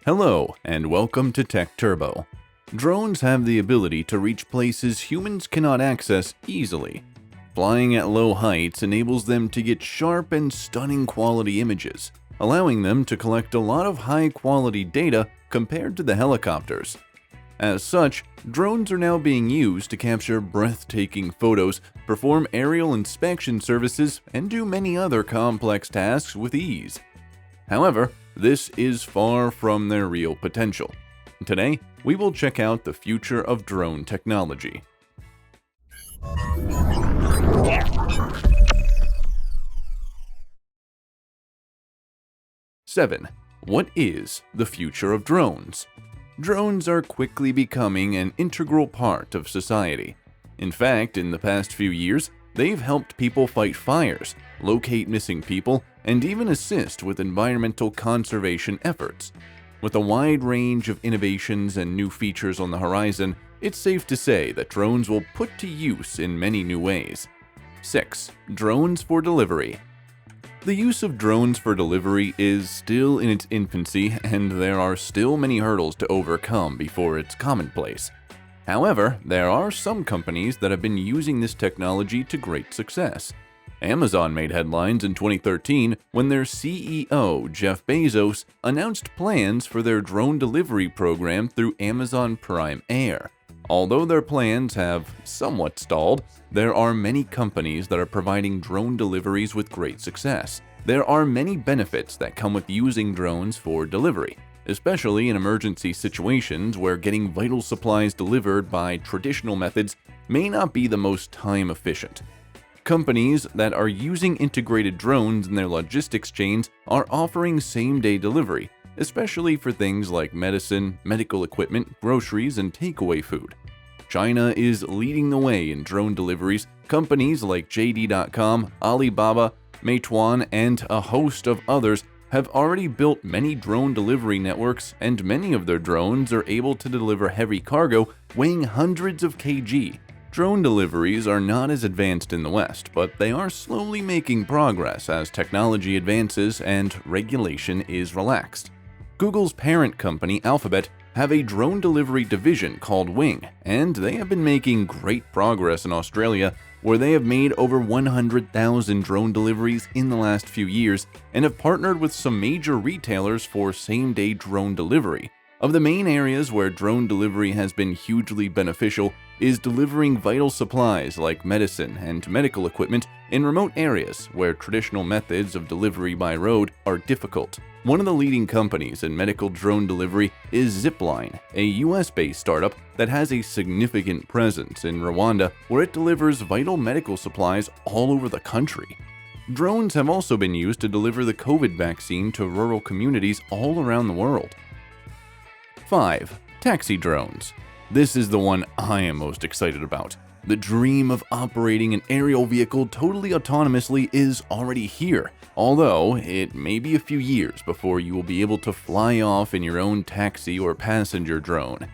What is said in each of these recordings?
Hello, and welcome to Tech Turbo. Drones have the ability to reach places humans cannot access easily. Flying at low heights enables them to get sharp and stunning quality images, allowing them to collect a lot of high-quality data compared to the helicopters. As such, drones are now being used to capture breathtaking photos, perform aerial inspection services, and do many other complex tasks with ease. However, this is far from their real potential. Today, we will check out the future of drone technology. Seven. What is the future of drones? Drones are quickly becoming an integral part of society. In fact, in the past few years, they've helped people fight fires, locate missing people, and even assist with environmental conservation efforts. With a wide range of innovations and new features on the horizon, it's safe to say that drones will put to use in many new ways. 6. Drones for delivery. The use of drones for delivery is still in its infancy, and there are still many hurdles to overcome before it's commonplace. However, there are some companies that have been using this technology to great success. Amazon made headlines in 2013 when their CEO, Jeff Bezos, announced plans for their drone delivery program through Amazon Prime Air. Although their plans have somewhat stalled, there are many companies that are providing drone deliveries with great success. There are many benefits that come with using drones for delivery, especially in emergency situations where getting vital supplies delivered by traditional methods may not be the most time efficient. Companies that are using integrated drones in their logistics chains are offering same-day delivery, especially for things like medicine, medical equipment, groceries, and takeaway food. China is leading the way in drone deliveries. Companies like JD.com, Alibaba, Meituan, and a host of others have already built many drone delivery networks, and many of their drones are able to deliver heavy cargo weighing hundreds of kg. Drone deliveries are not as advanced in the West, but they are slowly making progress as technology advances and regulation is relaxed. Google's parent company, Alphabet, have a drone delivery division called Wing, and they have been making great progress in Australia, where they have made over 100,000 drone deliveries in the last few years and have partnered with some major retailers for same-day drone delivery. Of the main areas where drone delivery has been hugely beneficial is delivering vital supplies like medicine and medical equipment in remote areas where traditional methods of delivery by road are difficult. One of the leading companies in medical drone delivery is Zipline, a US-based startup that has a significant presence in Rwanda, where it delivers vital medical supplies all over the country. Drones have also been used to deliver the COVID vaccine to rural communities all around the world. 5. Taxi drones. This is the one I am most excited about. The dream of operating an aerial vehicle totally autonomously is already here, although it may be a few years before you will be able to fly off in your own taxi or passenger drone.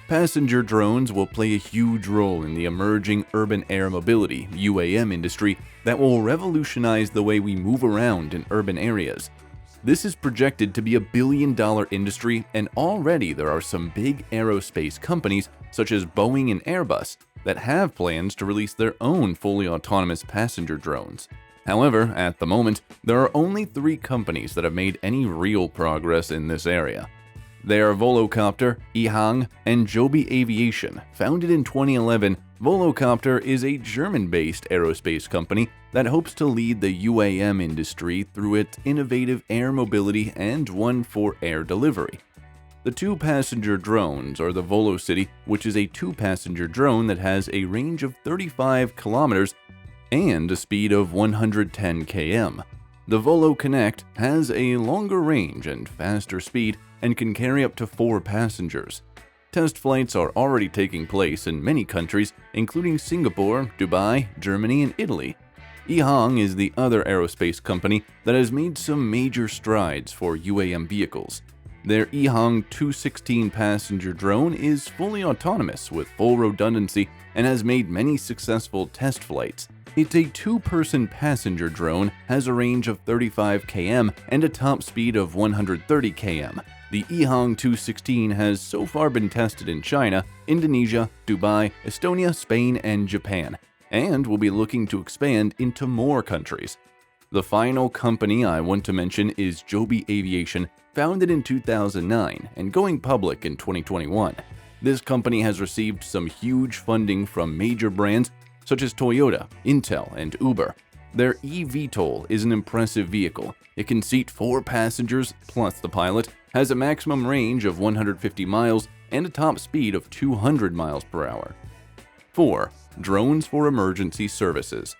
Passenger drones will play a huge role in the emerging urban air mobility (UAM) industry that will revolutionize the way we move around in urban areas. This is projected to be a billion-dollar industry, and already there are some big aerospace companies such as Boeing and Airbus that have plans to release their own fully autonomous passenger drones. However, at the moment, there are only 3 companies that have made any real progress in this area. They are Volocopter, EHang, and Joby Aviation. Founded in 2011, Volocopter is a German-based aerospace company that hopes to lead the UAM industry through its innovative air mobility and one for air delivery. The 2 passenger drones are the VoloCity, which is a 2-passenger drone that has a range of 35 kilometers and a speed of 110 km. The Volo Connect has a longer range and faster speed and can carry up to 4 passengers. Test flights are already taking place in many countries, including Singapore, Dubai, Germany, and Italy. EHang is the other aerospace company that has made some major strides for UAM vehicles. Their EHang 216 passenger drone is fully autonomous with full redundancy and has made many successful test flights. It's a 2-person passenger drone, has a range of 35 km and a top speed of 130 km. The EHang 216 has so far been tested in China, Indonesia, Dubai, Estonia, Spain, and Japan, and will be looking to expand into more countries. The final company I want to mention is Joby Aviation, founded in 2009 and going public in 2021. This company has received some huge funding from major brands such as Toyota, Intel, and Uber. Their eVTOL is an impressive vehicle. It can seat 4 passengers plus the pilot, has a maximum range of 150 miles and a top speed of 200 miles per hour. 4. Drones for emergency services.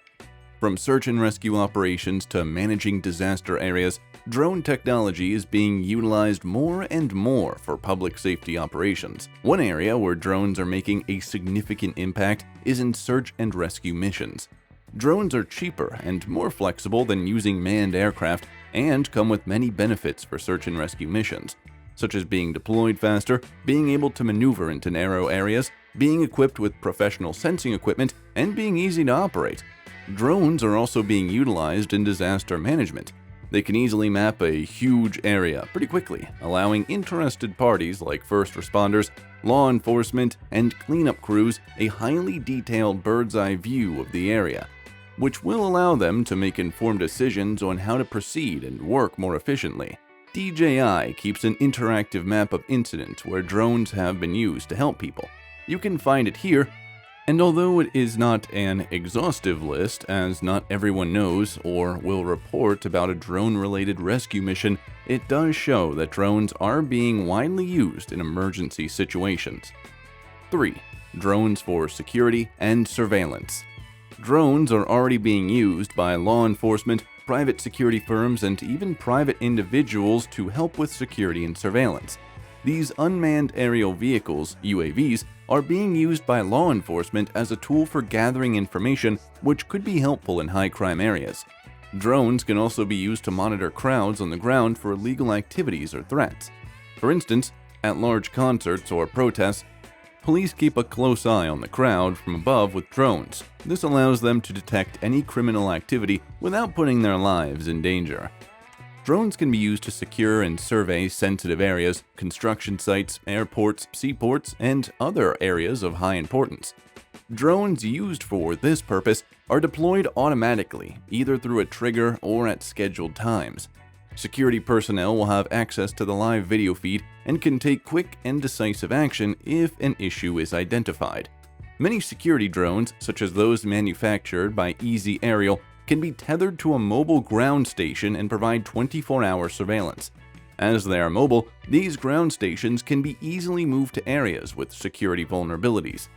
From search and rescue operations to managing disaster areas, drone technology is being utilized more and more for public safety operations. One area where drones are making a significant impact is in search and rescue missions. Drones are cheaper and more flexible than using manned aircraft and come with many benefits for search and rescue missions, such as being deployed faster, being able to maneuver into narrow areas, being equipped with professional sensing equipment, and being easy to operate. Drones are also being utilized in disaster management. They can easily map a huge area pretty quickly, allowing interested parties like first responders, law enforcement, and cleanup crews a highly detailed bird's-eye view of the area, which will allow them to make informed decisions on how to proceed and work more efficiently. DJI keeps an interactive map of incidents where drones have been used to help people. You can find it here, and although it is not an exhaustive list, as not everyone knows or will report about a drone-related rescue mission, it does show that drones are being widely used in emergency situations. 3. Drones for security and surveillance. Drones are already being used by law enforcement, private security firms, and even private individuals to help with security and surveillance. These unmanned aerial vehicles, UAVs, are being used by law enforcement as a tool for gathering information, which could be helpful in high-crime areas. Drones can also be used to monitor crowds on the ground for illegal activities or threats. For instance, at large concerts or protests, police keep a close eye on the crowd from above with drones. This allows them to detect any criminal activity without putting their lives in danger. Drones can be used to secure and survey sensitive areas, construction sites, airports, seaports, and other areas of high importance. Drones used for this purpose are deployed automatically, either through a trigger or at scheduled times. Security personnel will have access to the live video feed and can take quick and decisive action if an issue is identified. Many security drones, such as those manufactured by Easy Aerial, can be tethered to a mobile ground station and provide 24-hour surveillance. As they are mobile, these ground stations can be easily moved to areas with security vulnerabilities.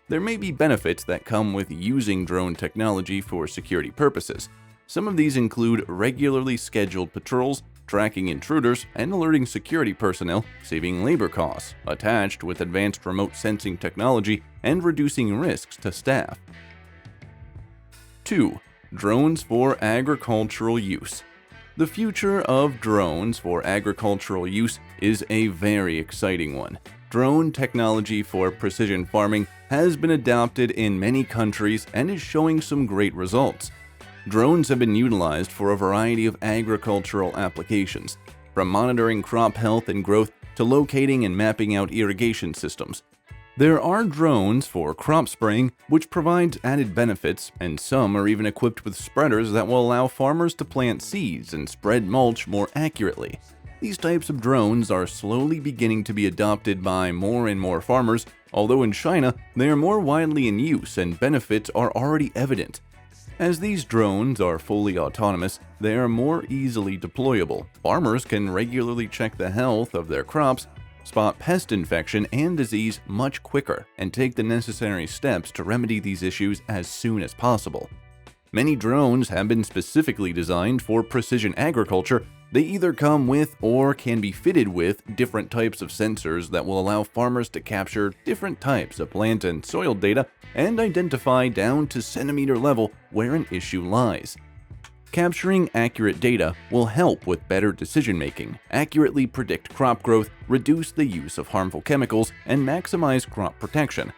There may be benefits that come with using drone technology for security purposes. Some of these include regularly scheduled patrols, tracking intruders, and alerting security personnel, saving labor costs, attached with advanced remote sensing technology and reducing risks to staff. 2. Drones for agricultural use. The future of drones for agricultural use is a very exciting one. Drone technology for precision farming has been adopted in many countries and is showing some great results. Drones have been utilized for a variety of agricultural applications, from monitoring crop health and growth to locating and mapping out irrigation systems. There are drones for crop spraying, which provides added benefits, and some are even equipped with spreaders that will allow farmers to plant seeds and spread mulch more accurately. These types of drones are slowly beginning to be adopted by more and more farmers, although in China, they are more widely in use and benefits are already evident. As these drones are fully autonomous, they are more easily deployable. Farmers can regularly check the health of their crops, spot pest infection and disease much quicker, and take the necessary steps to remedy these issues as soon as possible. Many drones have been specifically designed for precision agriculture. They either come with or can be fitted with different types of sensors that will allow farmers to capture different types of plant and soil data and identify down to centimeter level where an issue lies. Capturing accurate data will help with better decision-making, accurately predict crop growth, reduce the use of harmful chemicals, and maximize crop protection.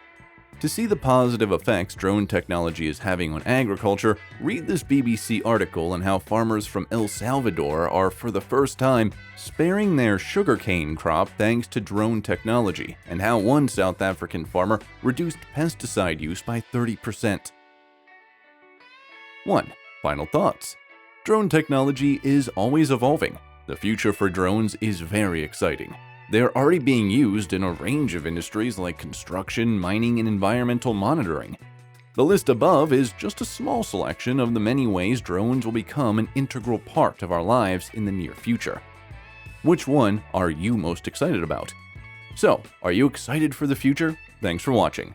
To see the positive effects drone technology is having on agriculture, read this BBC article on how farmers from El Salvador are, for the first time, sparing their sugarcane crop thanks to drone technology, and how one South African farmer reduced pesticide use by 30%. 1. Final thoughts. Drone technology is always evolving. The future for drones is very exciting. They are already being used in a range of industries like construction, mining, and environmental monitoring. The list above is just a small selection of the many ways drones will become an integral part of our lives in the near future. Which one are you most excited about? So, are you excited for the future? Thanks for watching.